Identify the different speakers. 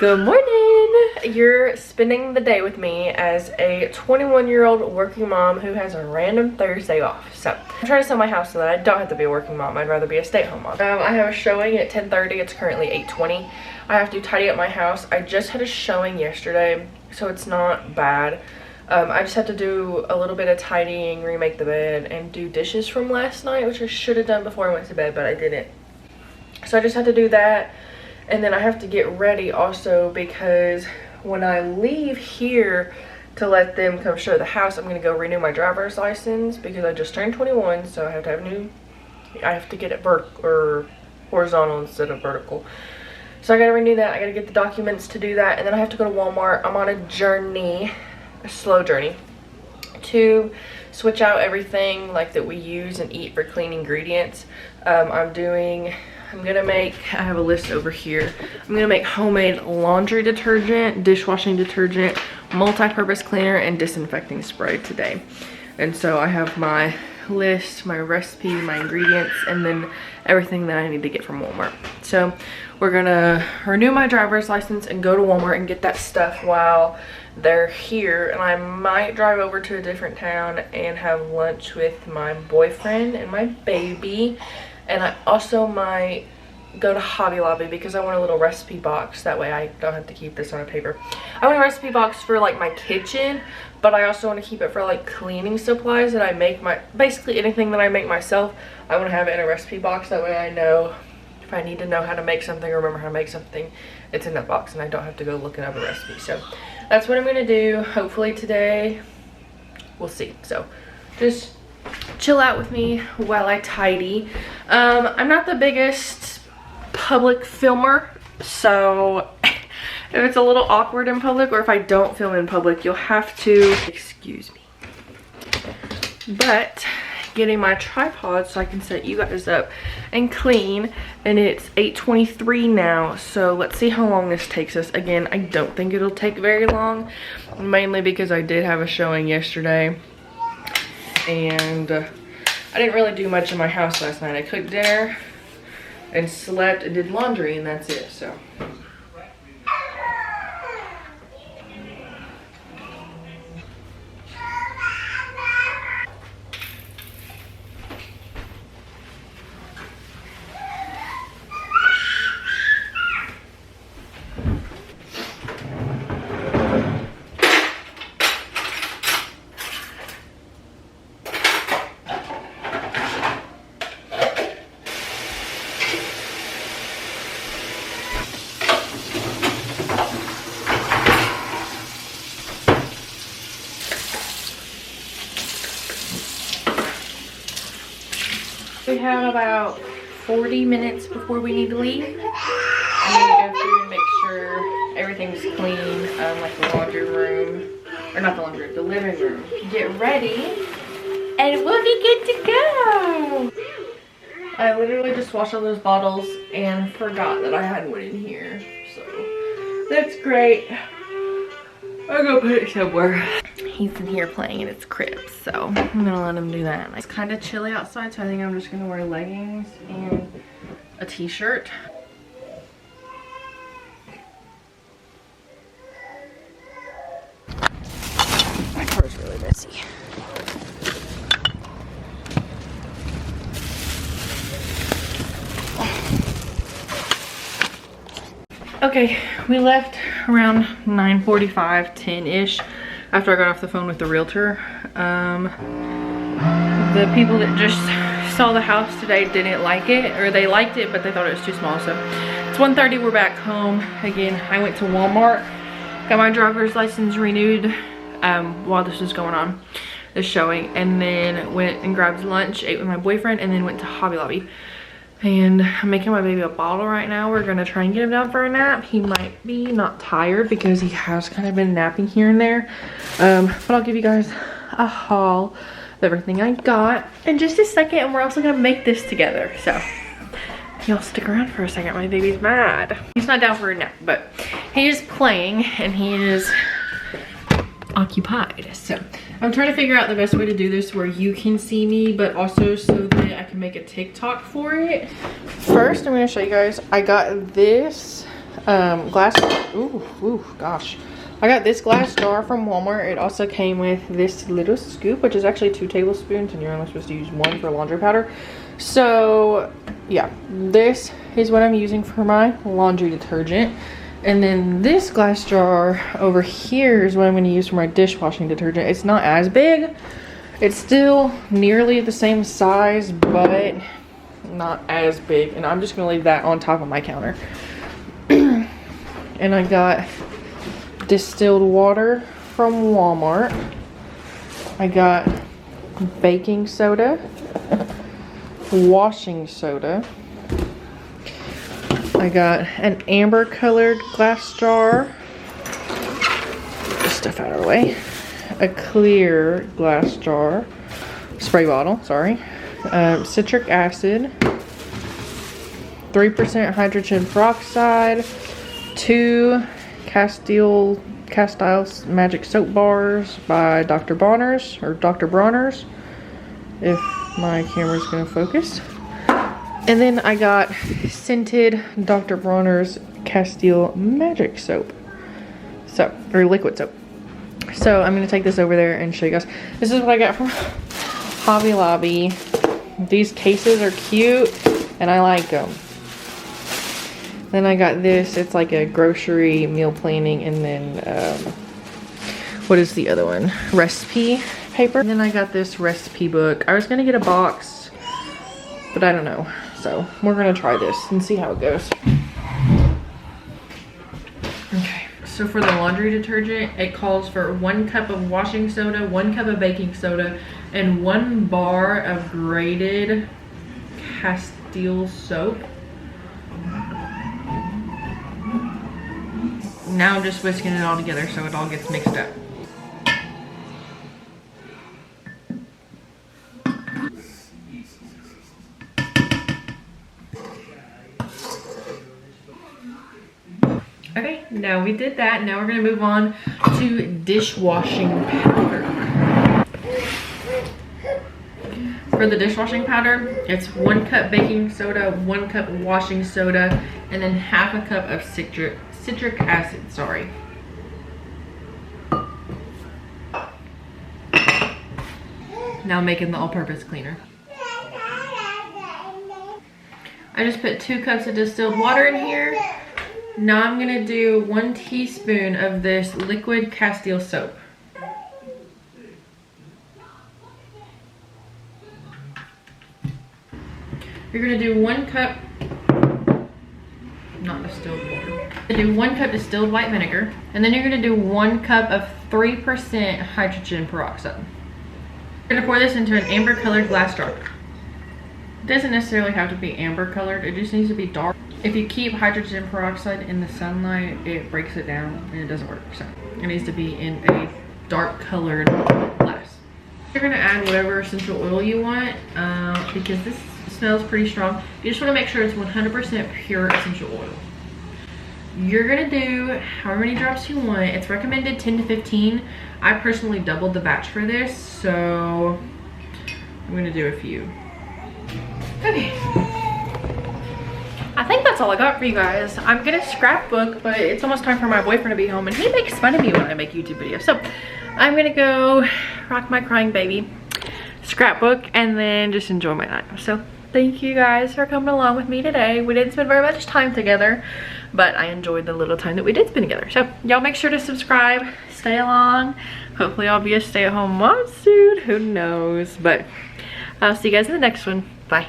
Speaker 1: Good morning! You're spending the day with me as a 21-year-old working mom who has a random Thursday off. So I'm trying to sell my house so that I don't have to be a working mom. I'd rather be a stay-at-home mom. I have a showing at 10:30. It's currently 8:20. I have to tidy up my house. I just had a showing yesterday, so it's not bad. I just have to do a little bit of tidying, remake the bed, and do dishes from last night, which I should have done before I went to bed, but I didn't. So I just have to do that. And then I have to get ready also because when I leave here to let them come show the house, I'm gonna go renew my driver's license because I just turned 21, so I have to have I have to get it vertical or horizontal instead of vertical. So I gotta renew that. I gotta get the documents to do that, and then I have to go to Walmart. I'm on a journey, a slow journey, to switch out everything like that we use and eat for clean ingredients. I have a list over here. I'm gonna make homemade laundry detergent, dishwashing detergent, multi-purpose cleaner, and disinfecting spray today. And so I have my list, my recipe, my ingredients, and then everything that I need to get from Walmart. So we're gonna renew my driver's license and go to Walmart and get that stuff while they're here. And I might drive over to a different town and have lunch with my boyfriend and my baby. And I also might go to Hobby Lobby because I want a little recipe box. That way I don't have to keep this on a paper. I want a recipe box for like my kitchen, but I also want to keep it for like cleaning supplies that I make basically anything that I make myself. I want to have it in a recipe box. That way I know if I need to know how to make something or remember how to make something, it's in that box and I don't have to go looking up a recipe. So that's what I'm going to do. Hopefully today, we'll see. So just chill out with me while I tidy. I'm not the biggest public filmer, so if it's a little awkward in public or if I don't film in public, you'll have to excuse me. But getting my tripod so I can set you guys up and clean, and it's 8:23 now, so let's see how long this takes us. Again, I don't think it'll take very long, mainly because I did have a showing yesterday. And I didn't really do much in my house last night. I cooked dinner and slept and did laundry, and that's it. So we have about 40 minutes before we need to leave. I'm gonna go through and make sure everything's clean, like the laundry room, or not the laundry room, the living room. Get ready, and we'll be good to go. I literally just washed all those bottles and forgot that I had one in here, so that's great. I'm gonna put it somewhere. He's in here playing in his crib, so I'm gonna let him do that. It's kind of chilly outside, so I think I'm just gonna wear leggings and a t-shirt. My car's really messy. Okay, we left around 9:45, 10-ish. After I got off the phone with the realtor. The people that just saw the house today didn't like it, or they liked it, but they thought it was too small. So it's 1:30, we're back home. Again, I went to Walmart, got my driver's license renewed while this was going on, this showing, and then went and grabbed lunch, ate with my boyfriend, and then went to Hobby Lobby. And I'm making my baby a bottle right now. We're gonna try and get him down for a nap. He might be not tired because he has kind of been napping here and there. But I'll give you guys a haul of everything I got in just a second, and we're also gonna make this together. So y'all stick around for a second. My baby's mad. He's not down for a nap, but he is playing and he is occupied. So I'm trying to figure out the best way to do this where you can see me, but also so that I can make a TikTok for it. First, I'm going to show you guys, I got this glass, ooh, gosh. I got this glass jar from Walmart. It also came with this little scoop, which is actually 2 tablespoons, and you're only supposed to use 1 for laundry powder. So yeah, this is what I'm using for my laundry detergent. And then this glass jar over here is what I'm going to use for my dishwashing detergent. It's not as big. It's still nearly the same size, but not as big. And I'm just going to leave that on top of my counter. And I got distilled water from Walmart. I got baking soda, washing soda. I got an amber colored glass jar. Get stuff out of the way. A clear glass jar. Spray bottle, sorry. Citric acid. 3% hydrogen peroxide. 2 Castile Magic Soap Bars by Dr. Bronner's, or Dr. Bronner's, if my camera's gonna focus. And then I got scented Dr. Bronner's Castile Magic Soap. So, or liquid soap. So I'm gonna take this over there and show you guys. This is what I got from Hobby Lobby. These cases are cute and I like them. Then I got this. It's like a grocery meal planning, and then what is the other one? Recipe paper. And then I got this recipe book. I was gonna get a box, but I don't know. So we're gonna try this and see how it goes. Okay, so for the laundry detergent, it calls for 1 cup of washing soda, 1 cup of baking soda, and 1 bar of grated Castile soap. Now I'm just whisking it all together so it all gets mixed up. Okay, now we did that. Now we're gonna move on to dishwashing powder. For the dishwashing powder, it's 1 cup baking soda, 1 cup washing soda, and then half a cup of citric acid, sorry. Now making the all-purpose cleaner. I just put 2 cups of distilled water in here. Now I'm gonna do 1 teaspoon of this liquid Castile soap. You're gonna do 1 cup, not distilled water. You're gonna do 1 cup distilled white vinegar, and then you're gonna do 1 cup of 3% hydrogen peroxide. You're gonna pour this into an amber colored glass jar. It doesn't necessarily have to be amber colored, it just needs to be dark. If you keep hydrogen peroxide in the sunlight, it breaks it down and it doesn't work. So it needs to be in a dark colored glass. You're gonna add whatever essential oil you want because this smells pretty strong. You just wanna make sure it's 100% pure essential oil. You're gonna do however many drops you want. It's recommended 10 to 15. I personally doubled the batch for this, so I'm gonna do a few. Okay. I think that's all I got for you guys. I'm gonna scrapbook, but it's almost time for my boyfriend to be home, and he makes fun of me when I make YouTube videos. So I'm gonna go rock my crying baby, scrapbook, and then just enjoy my night. So thank you guys for coming along with me today. We didn't spend very much time together, but I enjoyed the little time that we did spend together. So y'all make sure to subscribe, stay along. Hopefully I'll be a stay-at-home mom soon, who knows, but I'll see you guys in the next one. Bye.